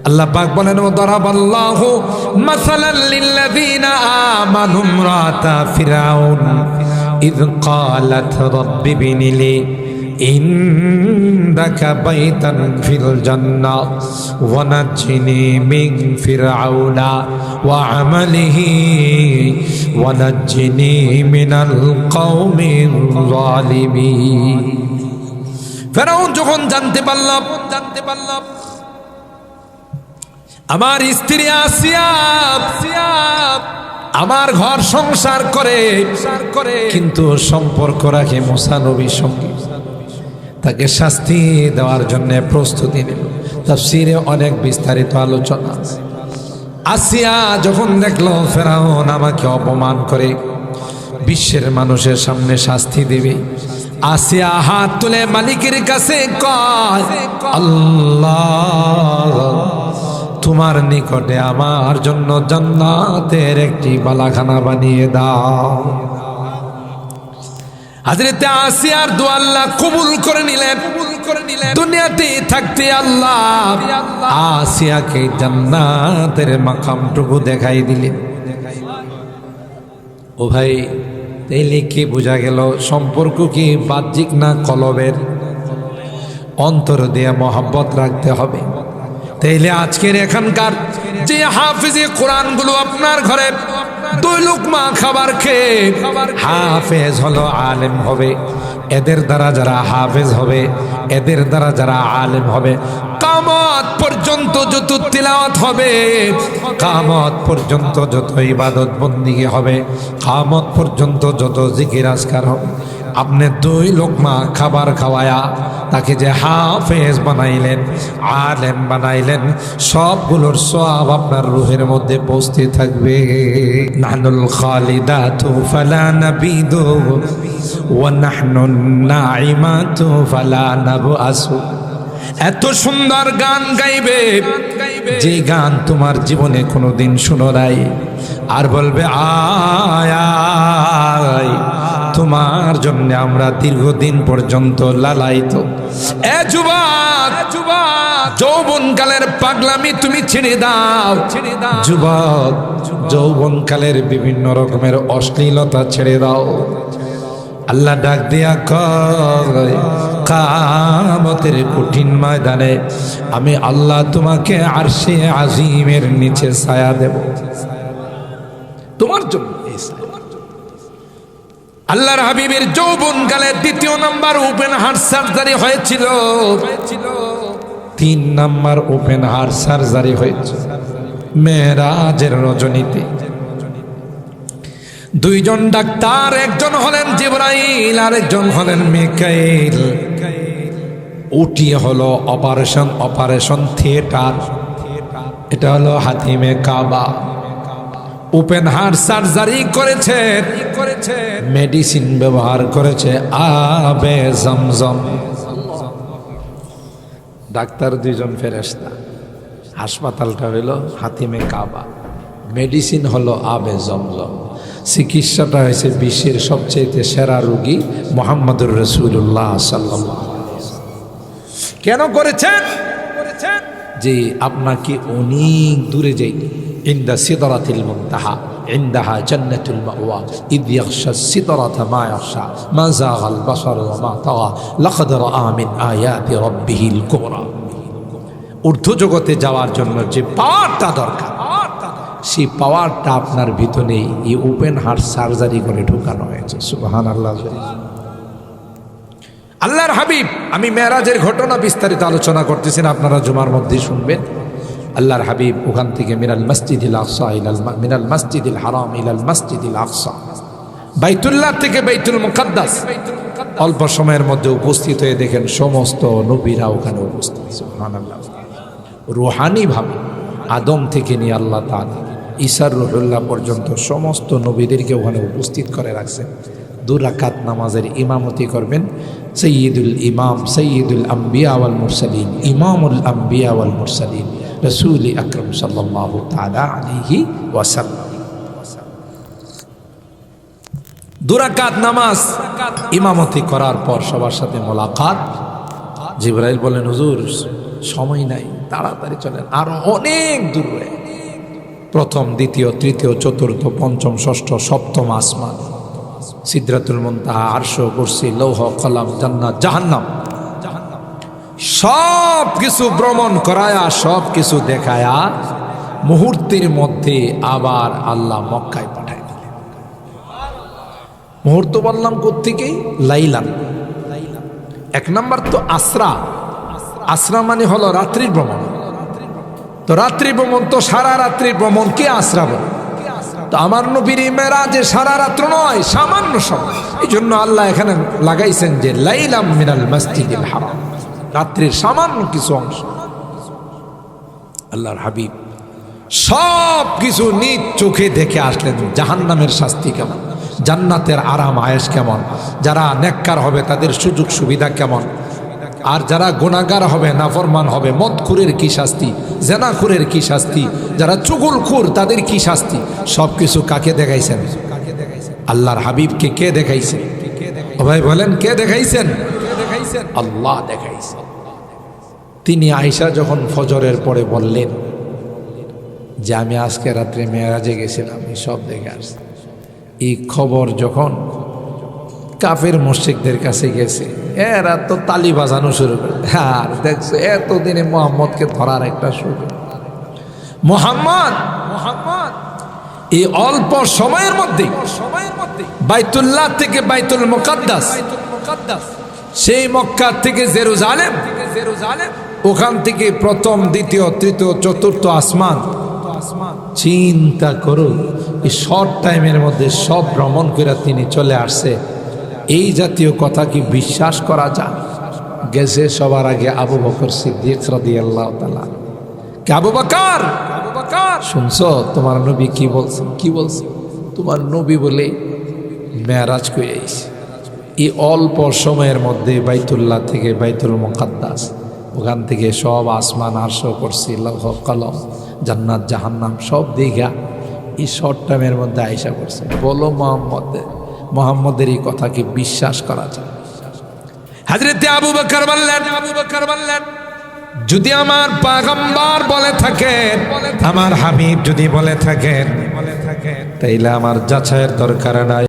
আল্লাহ পাক বলেন, দারাবাল্লাহু মাসালাল লিল্লাযীনা আমানু ইমরাতা ফিরআউন ইয ক্বালাত রাব্বি বিনি লি ইনদাকা বাইতান ফিল জান্নাহ ওয়া নাজ্জিনি মিন ফিরআউনা ওয়া আমালিহি ওয়া নাজ্জিনি মিনাল কওমিল যালিমিন। ফিরআউন যখন জানতে পারল আমার স্ত্রী আসিয়া আমার ঘর সংসার করে কিন্তু সম্পর্ক রাখে মুসা নবীর সঙ্গে, তাকে শাস্তি দেওয়ার জন্য প্রস্তুতি নিল। তাফসীরে অনেক বিস্তারিত আলোচনা। আসিয়া যখন দেখলো ফেরাউন আমাকে অপমান করে বিশ্বের মানুষের সামনে শাস্তি দেবে, আসিয়া হাত তুলে মালিকের কাছে কয়, আল্লাহ তোমার নিকটে আমার জন্য জান্নাতের একটি বালাখানা বানিয়ে দাও। হযরতে আসিয়ার দোয়া আল্লাহ কবুল করে নিলেন। দুনিয়াতে থাকতে আল্লাহ আসিয়াকে জান্নাতের মাকামটুকু দেখাই দিলেন। ও ভাই, তাইলে কি বোঝা গেল সম্পর্ক কি বাহ্যিক না কলবের? অন্তর দিয়ে মহব্বত রাখতে হবে। তাইলে আজকের এখানকার যে হাফেজে কোরআনগুলো আপনার ঘরে দুই লুকমা খাবার খেয়ে হাফেজ হলো, আলেম হবে, এদের দ্বারা যারা হাফেজ হবে, এদের দ্বারা যারা আলেম হবে, কিয়ামত পর্যন্ত যত তিলাওয়াত হবে, কিয়ামত পর্যন্ত যত ইবাদত বন্দেগী হবে, কিয়ামত পর্যন্ত যত জিকির আজকার হবে, আপনি দুই লোকমা খাবার খাওয়ায়া তাকে যে হাফেজ বানাইলেন, আলেম বানাইলেন, সবগুলোর সওয়াব আপনার রূহের মধ্যে পৌঁছতে থাকবে। নাহনুল খালিদাতু ফালা নাবিদু ওয়া নাহনুন নাইমাতু ফালা নাবআসু। এত সুন্দর গান গাইবে যে গান তোমার জীবনে কোনোদিন শুনো নাই, আর বলবে আয় আয় তোমার জন্য আমরা দীর্ঘদিন পর্যন্ত লালায়িত। এ যুবক, যৌবনকালের পাগলামি তুমি ছেড়ে দাও। যুবক, যৌবনকালের বিভিন্ন রকমের অশ্লীলতা ছেড়ে দাও। আল্লাহ ডাক দিয়া কয়, কিয়ামতের কঠিন ময়দানে আমি আল্লাহ তোমাকে আরশে আজিমের নিচে ছায়া দেব তোমার জন্য। আল্লাহর হাবিবের যৌবনকালে দ্বিতীয় নাম্বার ওপেন হার্ট সার্জারি হয়েছিল, 3 নাম্বার ওপেন হার্ট সার্জারি হয়েছিল মেরাজের রজনীতে। 2 জন ডাক্তার, একজন হলেন জিবরাইল আর একজন হলেন মিকাইল। ওটি হলো অপারেশন থিয়েটার, এটা হলো হাতিমে কাবা। ওপেন হার্ট সার্জারি করেছে, মেডিসিন ব্যবহার করেছে আবে জমজম। ডাক্তার 2 জন ফেরেশতা, হাসপাতালটা হলো হাতিমে কাবা, মেডিসিন হলো আবে জমজম, চিকিৎসাটা হয়েছে বিশ্বের সবচেয়ে সেরা রোগী মুহাম্মদুর রাসূলুল্লাহ সাল্লাল্লাহু আলাইহি ওয়াসাল্লাম। কেন করেছেন? যে আপনাকে অনেক দূরে যাইতে, ইনদা সিদরাতিল মুনতাহা ইনদাহা জান্নাতুল মাওয়া ইয ইয়াগশা সিদরাতা মা ইয়াগশা মা যাগাল বাসার ওয়া মা তাগা লাকাদ রাআ মিন আয়াতি রাব্বিহিল কুবরা। ঊর্ধ্ব জগতে যাওয়ার জন্য যে পাওয়ারটা দরকার, সেই পাওয়ারটা আপনার ভিতরে এই ওপেন হার্ট সার্জারি করে ঢোকানো হয়েছে। সুবহানাল্লাহ। আল্লাহর হাবিব, আমি মেরাজের ঘটনা বিস্তারিত আলোচনা করতেছি না, আপনারা জুমার মধ্যে শুনবেন। আল্লাহর হাবিব ওখান থেকে মিনাল মসজিদিল আকসা মিনাল মসজিদিল হারাম ইলাল মসজিদিল আকসা, বাইতুল্লাহ থেকে বাইতুল মুকাদ্দাস অল্প সময়ের মধ্যে উপস্থিত হয়ে দেখেন সমস্ত নবীরা ওখানে উপস্থিত। সুবহানাল্লাহ। রুহানি ভাবে আদম থেকে নিয়ে আল্লাহ তাআলা ঈসা রুহুল্লাহ পর্যন্ত সমস্ত নবীদেরকে ওখানে উপস্থিত করে রাখছেন। 2 রাকাত নামাজের ইমামতি করবেন সৈয়দুল ইমাম সৈয়দুল আম্বিয়া ওয়াল মুরসালিন, ইমামুল আম্বিয়া ওয়াল মুরসালিন রাসূল আকরাম সাল্লাল্লাহু তাআলা আলাইহি ওয়াসাল্লাম। 2 রাকাত নামাজ ইমামতি করার পর সবার সাথে মোলাকাত। জিবরাইল বলেন, হুজুর সময় নাই, তাড়াতাড়ি চলেন, আরো অনেক দূরে, প্রথম, দ্বিতীয়, তৃতীয়, চতুর্থ, পঞ্চম, ষষ্ঠ, সপ্তম আসমান, সিদরাতুল মুনতাহা, আরশ, কুরসি, লৌহ, কলাম, জান্নাত, জাহান্নাম, সব কিছু ভ্রমণ করায়া, সব কিছু দেখায়া মুহূর্তের মধ্যে আবার আল্লাহ মক্কায় পাঠায় দিলেন। মুহূর্ত বললাম কোত্থেকে? লাইলান। এক নাম্বার তো আসরা। আসরা মানে হলো রাত্রির ভ্রমণ। তো রাত্রি ভ্রমণ তো সারা রাত্রি ভ্রমণ কে আসরা বলে? তো আমার নবীর মেরাজে সারা রাত্র নয়, সামান্য সময়। এই জন্য আল্লাহ এখানে লাগাইছেন যে লাইলাম মিনাল মসজিদিল হারাম, রাত্রির সামান্য কিছু অংশ। আল্লাহর হাবিব সব কিছু নিজ চোখে দেখে আসলেন। জাহান্নামের শাস্তি কেমন, জান্নাতের আরাম আয়েশ কেমন, যারা নেককার হবে তাদের সুযোগ সুবিধা কেমন, আর যারা গুনাহগার হবে, নাফরমান হবে, মদখুরের কি শাস্তি, জেনাখুরের কি শাস্তি, যারা চুগলখুর তাদের কি শাস্তি, সব কিছু কাকে দেখাইছেন? আল্লাহর হাবিবকে কে দেখাইছেন? ও ভাই বলেন, কে দেখাইছেন? আল্লাহ দেখাইছেন। তিনি আয়েশা যখন ফজরের পরে বললেন যে আমি আজকে রাত্রে মেরাজে গেছিলাম, আমি সব দেখে আসছি, এই খবর যখন কাফের মুশরিকদের কাছে গেছে, এরা তো তালি বাজানো শুরু করে, আর দেখছো এতদিনে মুহাম্মদকে ধরার একটা সুযোগ। মুহাম্মদ এই অল্প সময়ের মধ্যে বাইতুল্লাহ থেকে বাইতুল মুকাদ্দাস, সেই মক্কা থেকে জেরুজালেম, ওখান থেকে প্রথম, দ্বিতীয়, তৃতীয়, চতুর্থ আসমান। চিন্তা করুন, এই শর্ট টাইমের মধ্যে সব ভ্রমণ করে তিনি চলে আসছে। এই জাতীয় কথা কি বিশ্বাস করা যায়? গেছে সবার আগে আবু বকর সিদ্দিক রাদিয়াল্লাহু তাআলা। কে আবু বকর? শুনছো তোমার নবী কি বলছে? কি বলছে? তোমার নবী বলে মেরাজ করে আইছে। এই অল্প সময়ের মধ্যে বাইতুল্লাহ থেকে বাইতুল মুকাদ্দাস, ওখান থেকে সব আসমান, আরশ, কুরসি, লৌহ, কলম, জান্নাত, জাহান্নাম সব দেখা এই শর্ট টাইমের মধ্যে আয়েশা করছে। বলো মুহাম্মদের এই কথা কি বিশ্বাস করা যায়? হযরতে আবু বকর বললেন, যদি আমার পয়গম্বর বলে থাকেন, আমার হাবিব যদি বলে থাকেন, তাইলে আমার যাচাইয়ের দরকার নাই।